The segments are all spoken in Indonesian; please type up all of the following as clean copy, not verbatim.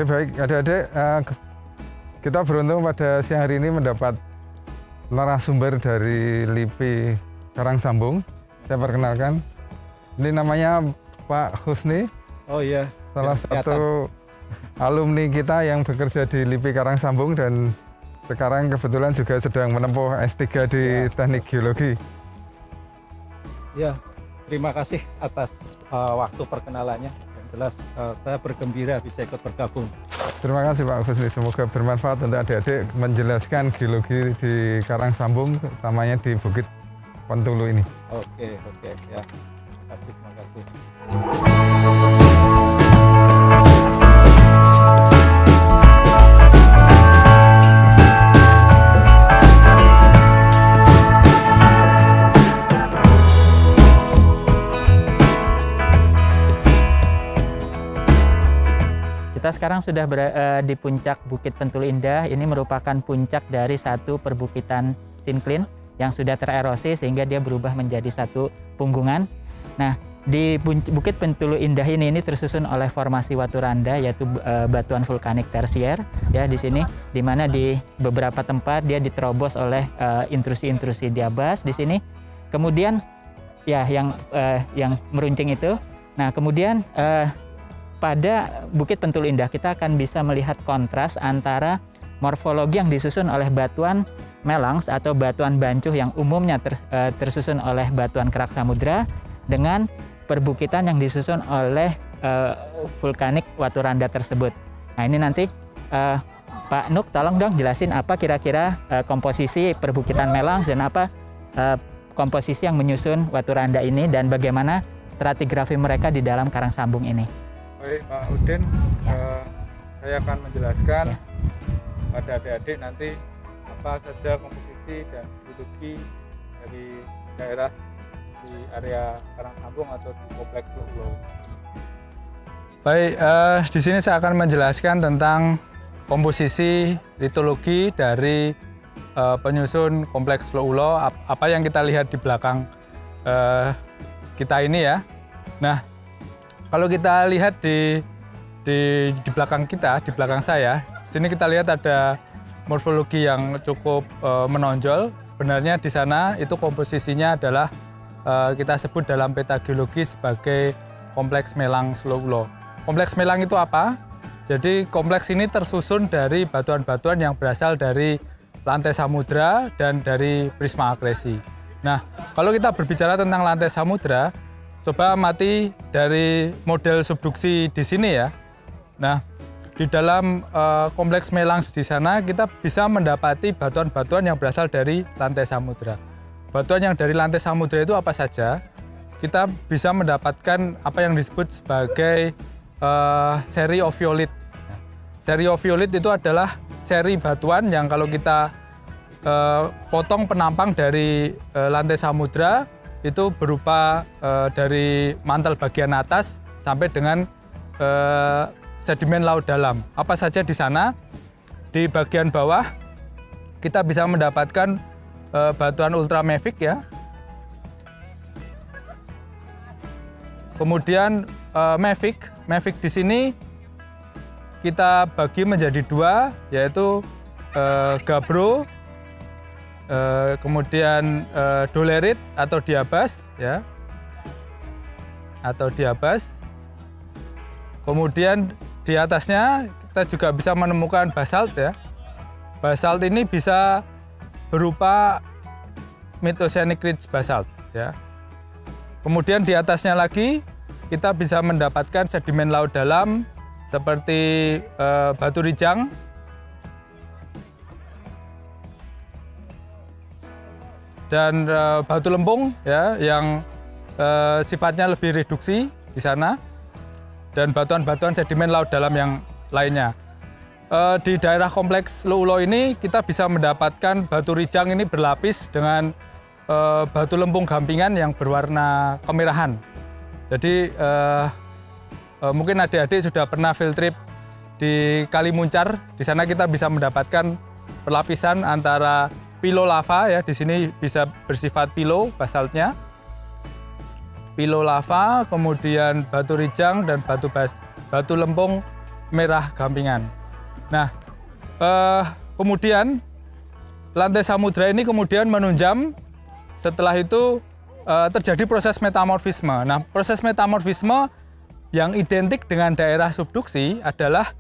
Oke, baik adik-adik, kita beruntung pada siang hari ini mendapat narasumber dari LIPI Karangsambung. Saya perkenalkan, ini namanya Pak Husni. Oh iya, salah satu alumni kita yang bekerja di LIPI Karangsambung dan sekarang kebetulan juga sedang menempuh S3 di Teknik Geologi. Ya, terima kasih atas waktu perkenalannya. Jelas saya bergembira bisa ikut bergabung. Terima kasih Pak Husni, semoga bermanfaat untuk adik-adik menjelaskan geologi di Karangsambung, utamanya di Bukit Pentulu ini. Oke, ya. Terima kasih. Kita sekarang sudah di puncak Bukit Pentulu Indah. Ini merupakan puncak dari satu perbukitan sinkline yang sudah tererosi sehingga dia berubah menjadi satu punggungan. Nah, di Bukit Pentulu Indah ini tersusun oleh formasi waturanda, yaitu batuan vulkanik tersier ya di sini, di mana di beberapa tempat dia diterobos oleh intrusi-intrusi diabas di sini. Kemudian ya yang meruncing itu. Nah, kemudian pada Bukit Pentulu Indah kita akan bisa melihat kontras antara morfologi yang disusun oleh batuan melangs atau batuan bancuh yang umumnya tersusun oleh batuan kerak samudra dengan perbukitan yang disusun oleh vulkanik waturanda tersebut. Nah, ini nanti Pak Nuk tolong dong jelasin apa kira-kira komposisi perbukitan melangs dan apa komposisi yang menyusun waturanda ini dan bagaimana stratigrafi mereka di dalam Karangsambung ini. Baik Pak Udin, saya akan menjelaskan pada adik-adik nanti apa saja komposisi dan geologi dari daerah di area Karangsambung atau di kompleks Lu'ulo. Baik, di sini saya akan menjelaskan tentang komposisi litologi dari penyusun kompleks Lu'ulo, apa yang kita lihat di belakang kita ini ya. Nah, kalau kita lihat di belakang kita, di belakang saya, sini kita lihat ada morfologi yang cukup menonjol. Sebenarnya di sana itu komposisinya adalah kita sebut dalam peta geologi sebagai kompleks melang Lu'ulo. Kompleks melang itu apa? Jadi kompleks ini tersusun dari batuan-batuan yang berasal dari lantai samudra dan dari prisma akresi. Nah, kalau kita berbicara tentang lantai samudra, coba amati dari model subduksi di sini ya. Nah, di dalam kompleks melangs di sana kita bisa mendapati batuan-batuan yang berasal dari lantai samudra. Batuan yang dari lantai samudra itu apa saja? Kita bisa mendapatkan apa yang disebut sebagai seri oviolit. Seri oviolit itu adalah seri batuan yang kalau kita potong penampang dari lantai samudra itu berupa dari mantel bagian atas sampai dengan sedimen laut dalam. Apa saja di sana? Di bagian bawah kita bisa mendapatkan batuan ultramafic ya. Kemudian mafic di sini kita bagi menjadi dua, yaitu gabbro, kemudian dolerit atau diabas ya, atau diabas. Kemudian di atasnya kita juga bisa menemukan basalt ya. Basalt ini bisa berupa Mid-Oceanic Ridge basalt ya. Kemudian di atasnya lagi kita bisa mendapatkan sedimen laut dalam seperti batu rijang, dan batu lempung ya yang sifatnya lebih reduksi di sana, dan batuan-batuan sedimen laut dalam yang lainnya. Di daerah kompleks Lu'ulo ini kita bisa mendapatkan batu rijang ini berlapis dengan batu lempung gampingan yang berwarna kemerahan. Jadi mungkin adik-adik sudah pernah field trip di Kali Muncar. Di sana kita bisa mendapatkan perlapisan antara pilo lava ya, di sini bisa bersifat pilo basaltnya, pilo lava, kemudian batu rijang dan batu lempung merah gampingan. Nah, kemudian lantai samudra ini kemudian menunjam. Setelah itu terjadi proses metamorfisme. Nah, proses metamorfisme yang identik dengan daerah subduksi adalah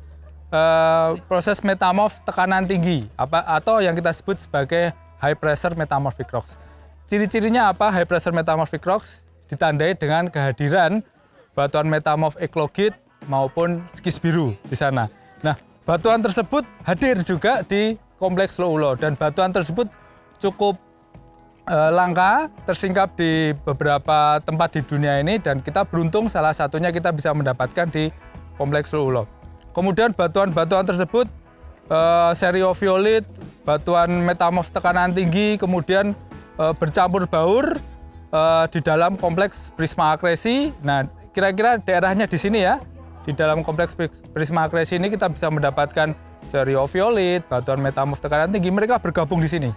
proses metamorf tekanan tinggi atau yang kita sebut sebagai high pressure metamorphic rocks. Ciri-cirinya apa? High pressure metamorphic rocks ditandai dengan kehadiran batuan metamorf eklogit maupun skis biru di sana. Nah, batuan tersebut hadir juga di kompleks Lo Ulo dan batuan tersebut cukup langka, tersingkap di beberapa tempat di dunia ini dan kita beruntung salah satunya kita bisa mendapatkan di kompleks Lo Ulo. Kemudian batuan-batuan tersebut seriofiolit, batuan metamorf tekanan tinggi, kemudian bercampur baur di dalam kompleks prisma akresi. Nah, kira-kira daerahnya di sini ya. Di dalam kompleks prisma akresi ini kita bisa mendapatkan seriofiolit, batuan metamorf tekanan tinggi, mereka bergabung di sini.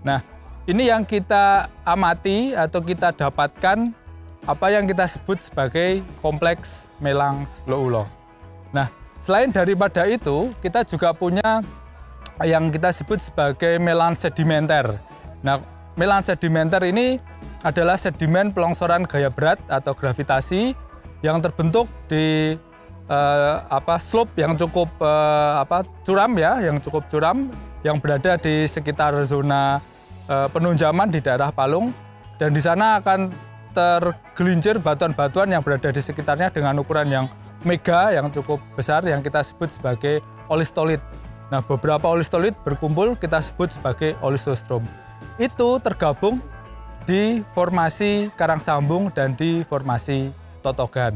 Nah, ini yang kita amati atau kita dapatkan apa yang kita sebut sebagai kompleks Melange Lo Ulo. Nah, selain daripada itu, kita juga punya yang kita sebut sebagai Melange sedimenter. Nah, Melange sedimenter ini adalah sedimen pelongsoran gaya berat atau gravitasi yang terbentuk di slope yang cukup curam ya, yang cukup curam yang berada di sekitar zona penunjaman di daerah palung, dan di sana akan tergelincir batuan-batuan yang berada di sekitarnya dengan ukuran yang mega, yang cukup besar, yang kita sebut sebagai olistolit. Nah, beberapa olistolit berkumpul kita sebut sebagai olistostrom. Itu tergabung di formasi Karangsambung dan di formasi Totogan.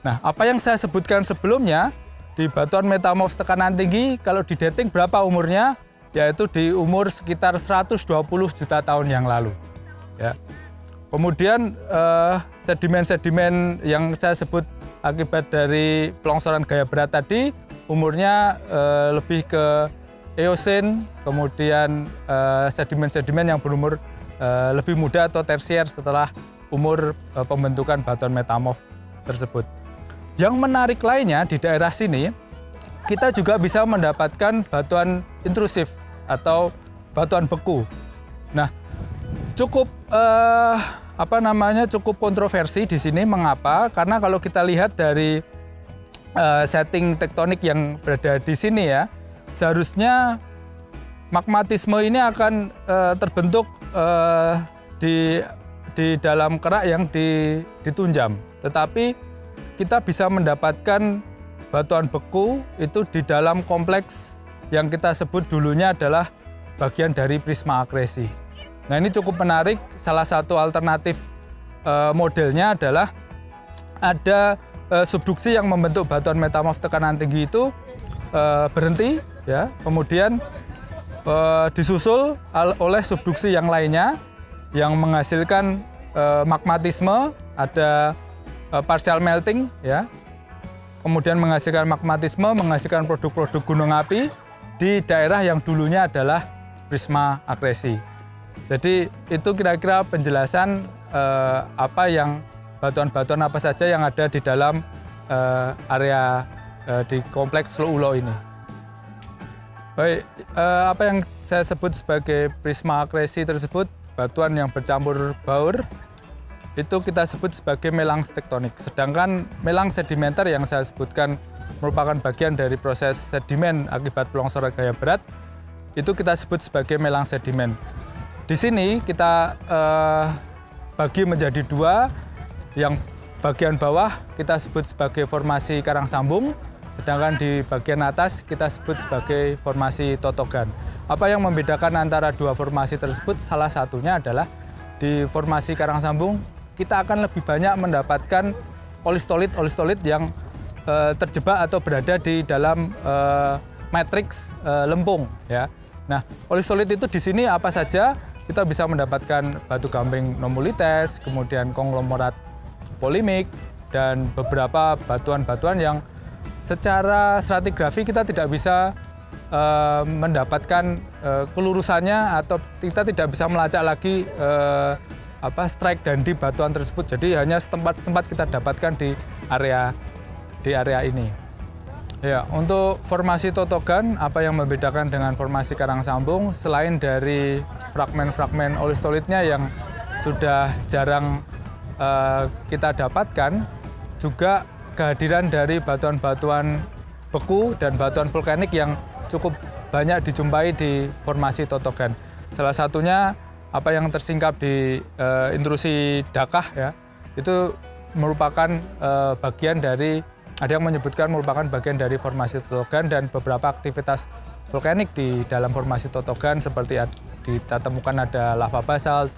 Nah, apa yang saya sebutkan sebelumnya di batuan metamorf tekanan tinggi, kalau didating berapa umurnya? Yaitu di umur sekitar 120 juta tahun yang lalu. Ya. Kemudian sedimen-sedimen yang saya sebut akibat dari pelongsoran gaya berat tadi, umurnya lebih ke Eosen, kemudian sedimen-sedimen yang berumur lebih muda atau tersier setelah umur pembentukan batuan metamorf tersebut. Yang menarik lainnya di daerah sini, kita juga bisa mendapatkan batuan intrusif atau batuan beku. Nah, cukup cukup kontroversi di sini. Mengapa? Karena kalau kita lihat dari setting tektonik yang berada di sini ya, seharusnya magmatisme ini akan terbentuk di dalam kerak yang ditunjam. Tetapi kita bisa mendapatkan batuan beku itu di dalam kompleks yang kita sebut dulunya adalah bagian dari prisma akresi. Nah, ini cukup menarik. Salah satu alternatif modelnya adalah ada subduksi yang membentuk batuan metamorf tekanan tinggi itu berhenti, ya, kemudian disusul oleh subduksi yang lainnya yang menghasilkan magmatisme, ada partial melting, ya, kemudian menghasilkan magmatisme, menghasilkan produk-produk gunung api di daerah yang dulunya adalah prisma akresi. Jadi itu kira-kira penjelasan batuan-batuan apa saja yang ada di dalam area di kompleks Lo Ulo ini. Baik, apa yang saya sebut sebagai prisma akresi tersebut, batuan yang bercampur baur, itu kita sebut sebagai melange tektonik. Sedangkan melange sedimenter yang saya sebutkan merupakan bagian dari proses sedimen akibat pelongsoran gaya berat, itu kita sebut sebagai melange sedimen. Di sini kita bagi menjadi dua, yang bagian bawah kita sebut sebagai formasi Karangsambung, sedangkan di bagian atas kita sebut sebagai formasi Totogan. Apa yang membedakan antara dua formasi tersebut? Salah satunya adalah di formasi Karangsambung kita akan lebih banyak mendapatkan olistolit yang terjebak atau berada di dalam matriks lempung, ya. Nah, olistolit itu di sini apa saja? Kita bisa mendapatkan batu gamping nomulites, kemudian konglomerat polimik, dan beberapa batuan-batuan yang secara stratigrafi kita tidak bisa mendapatkan kelurusannya, atau kita tidak bisa melacak lagi strike dan di batuan tersebut. Jadi hanya setempat-setempat kita dapatkan di area ini. Ya, untuk formasi totogan, apa yang membedakan dengan formasi karang sambung selain dari fragmen-fragmen olistolitnya yang sudah jarang kita dapatkan, juga kehadiran dari batuan-batuan beku dan batuan vulkanik yang cukup banyak dijumpai di formasi totogan. Salah satunya apa yang tersingkap di intrusi Dakah ya, itu merupakan bagian dari, ada yang menyebutkan merupakan bagian dari formasi totogan, dan beberapa aktivitas vulkanik di dalam formasi totogan seperti kita temukan ada lava basalt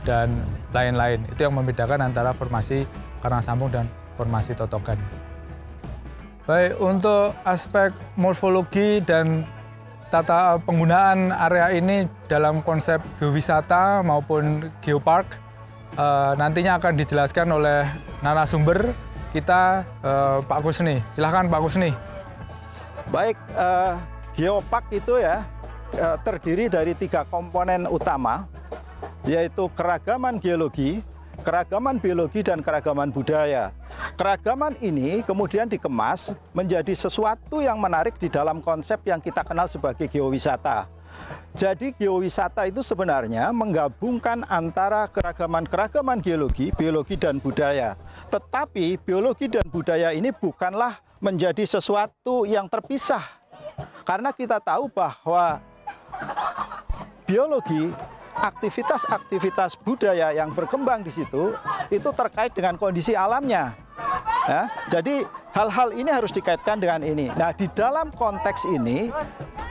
dan lain-lain. Itu yang membedakan antara formasi karang sambung dan formasi totogan. Baik, untuk aspek morfologi dan tata penggunaan area ini dalam konsep geowisata maupun geopark nantinya akan dijelaskan oleh narasumber kita, Pak Kusni. Silahkan Pak Kusni. Baik, geopark itu ya terdiri dari 3 komponen utama, yaitu keragaman geologi, keragaman biologi, dan keragaman budaya. Keragaman ini kemudian dikemas menjadi sesuatu yang menarik di dalam konsep yang kita kenal sebagai geowisata. Jadi geowisata itu sebenarnya menggabungkan antara keragaman-keragaman geologi, biologi, dan budaya. Tetapi biologi dan budaya ini bukanlah menjadi sesuatu yang terpisah. Karena kita tahu bahwa biologi, aktivitas-aktivitas budaya yang berkembang di situ itu terkait dengan kondisi alamnya. Ya, jadi hal-hal ini harus dikaitkan dengan ini. Nah, di dalam konteks ini,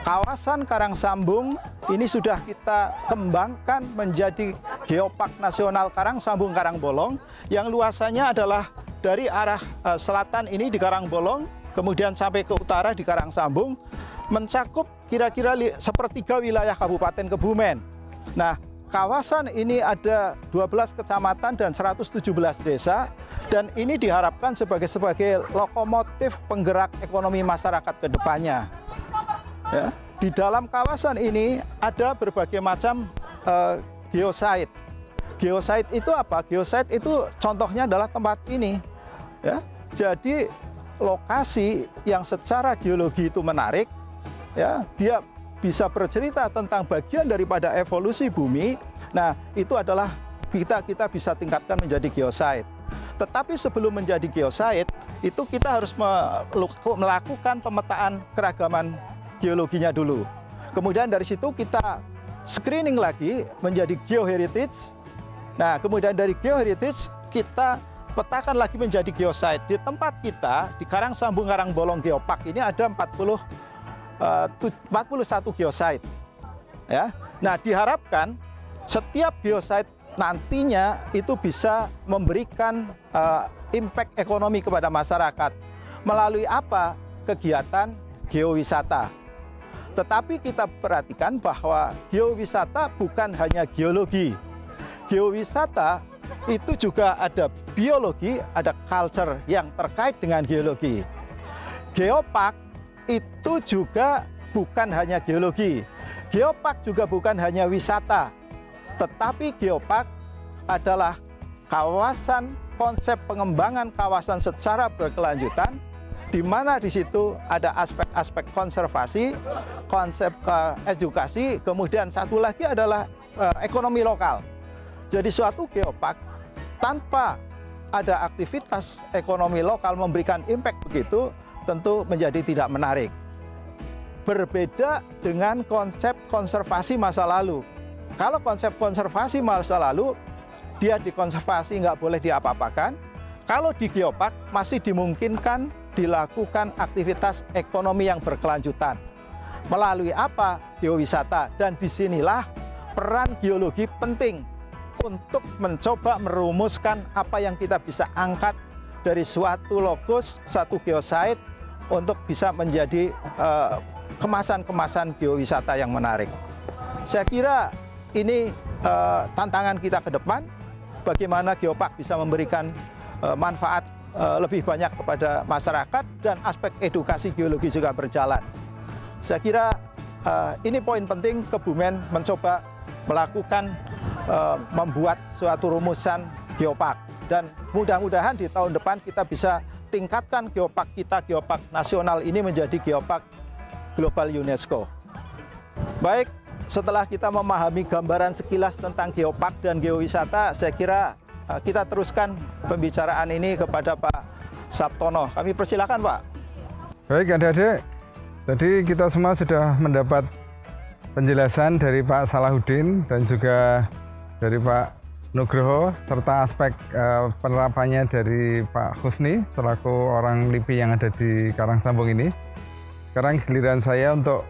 kawasan karang sambung ini sudah kita kembangkan menjadi geopark nasional karang sambung Karangbolong, yang luasannya adalah dari arah selatan ini di Karangbolong, kemudian sampai ke utara di Karang Sambung, mencakup kira-kira sepertiga wilayah Kabupaten Kebumen. Nah, kawasan ini ada 12 kecamatan dan 117 desa, dan ini diharapkan sebagai lokomotif penggerak ekonomi masyarakat ke depannya. Ya, di dalam kawasan ini ada berbagai macam geosite. Geosite itu apa? Geosite itu contohnya adalah tempat ini. Ya, jadi lokasi yang secara geologi itu menarik, ya, dia bisa bercerita tentang bagian daripada evolusi bumi. Nah, itu adalah kita bisa tingkatkan menjadi geosite. Tetapi sebelum menjadi geosite, itu kita harus melakukan pemetaan keragaman geologinya dulu. Kemudian dari situ kita screening lagi menjadi geoheritage. Nah, kemudian dari geoheritage kita petakan lagi menjadi geosite. Di tempat kita, di Karang Sambung Karangbolong Geopark ini ada 41 geosite. Ya. Nah, diharapkan setiap geosite nantinya itu bisa memberikan impact ekonomi kepada masyarakat. Melalui apa? Kegiatan geowisata. Tetapi kita perhatikan bahwa geowisata bukan hanya geologi. Geowisata itu juga ada biologi, ada culture yang terkait dengan geologi. Geopark itu juga bukan hanya geologi. Geopark juga bukan hanya wisata. Tetapi geopark adalah kawasan, konsep pengembangan kawasan secara berkelanjutan, di mana di situ ada aspek-aspek konservasi, konsep edukasi, kemudian satu lagi adalah ekonomi lokal. Jadi suatu geopark tanpa ada aktivitas ekonomi lokal memberikan impact begitu, tentu menjadi tidak menarik. Berbeda dengan konsep konservasi masa lalu. Kalau konsep konservasi masa lalu, dia dikonservasi nggak boleh diapa-apakan. Kalau di geopark masih dimungkinkan dilakukan aktivitas ekonomi yang berkelanjutan. Melalui apa? Geowisata. Dan disinilah peran geologi penting untuk mencoba merumuskan apa yang kita bisa angkat dari suatu lokus, satu geosite, untuk bisa menjadi kemasan-kemasan geowisata yang menarik. Saya kira ini tantangan kita ke depan, bagaimana geopark bisa memberikan manfaat lebih banyak kepada masyarakat, dan aspek edukasi geologi juga berjalan. Saya kira ini poin penting Kebumen mencoba melakukan membuat suatu rumusan geopark, dan mudah-mudahan di tahun depan kita bisa tingkatkan geopark kita, geopark nasional ini menjadi geopark global UNESCO. Baik, setelah kita memahami gambaran sekilas tentang geopark dan geowisata, saya kira kita teruskan pembicaraan ini kepada Pak Sabtono. Kami persilakan, Pak. Baik adik-adik, jadi kita semua sudah mendapat penjelasan dari Pak Salahuddin dan juga dari Pak Nugroho, serta aspek penerapannya dari Pak Husni selaku orang LIPI yang ada di Karangsambung ini. Sekarang giliran saya untuk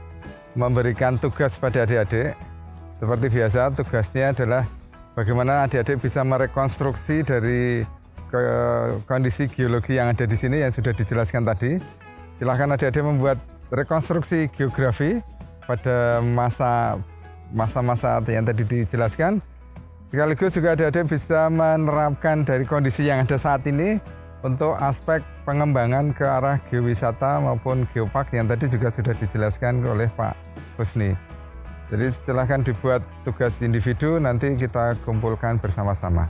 memberikan tugas pada adik-adik. Seperti biasa, tugasnya adalah bagaimana adik-adik bisa merekonstruksi dari kondisi geologi yang ada di sini yang sudah dijelaskan tadi. Silahkan adik-adik membuat rekonstruksi geografi pada masa-masa yang tadi dijelaskan. Sekaligus juga adik-adik bisa menerapkan dari kondisi yang ada saat ini untuk aspek pengembangan ke arah geowisata maupun geopark yang tadi juga sudah dijelaskan oleh Pak Husni. Jadi silahkan dibuat tugas individu, nanti kita kumpulkan bersama-sama.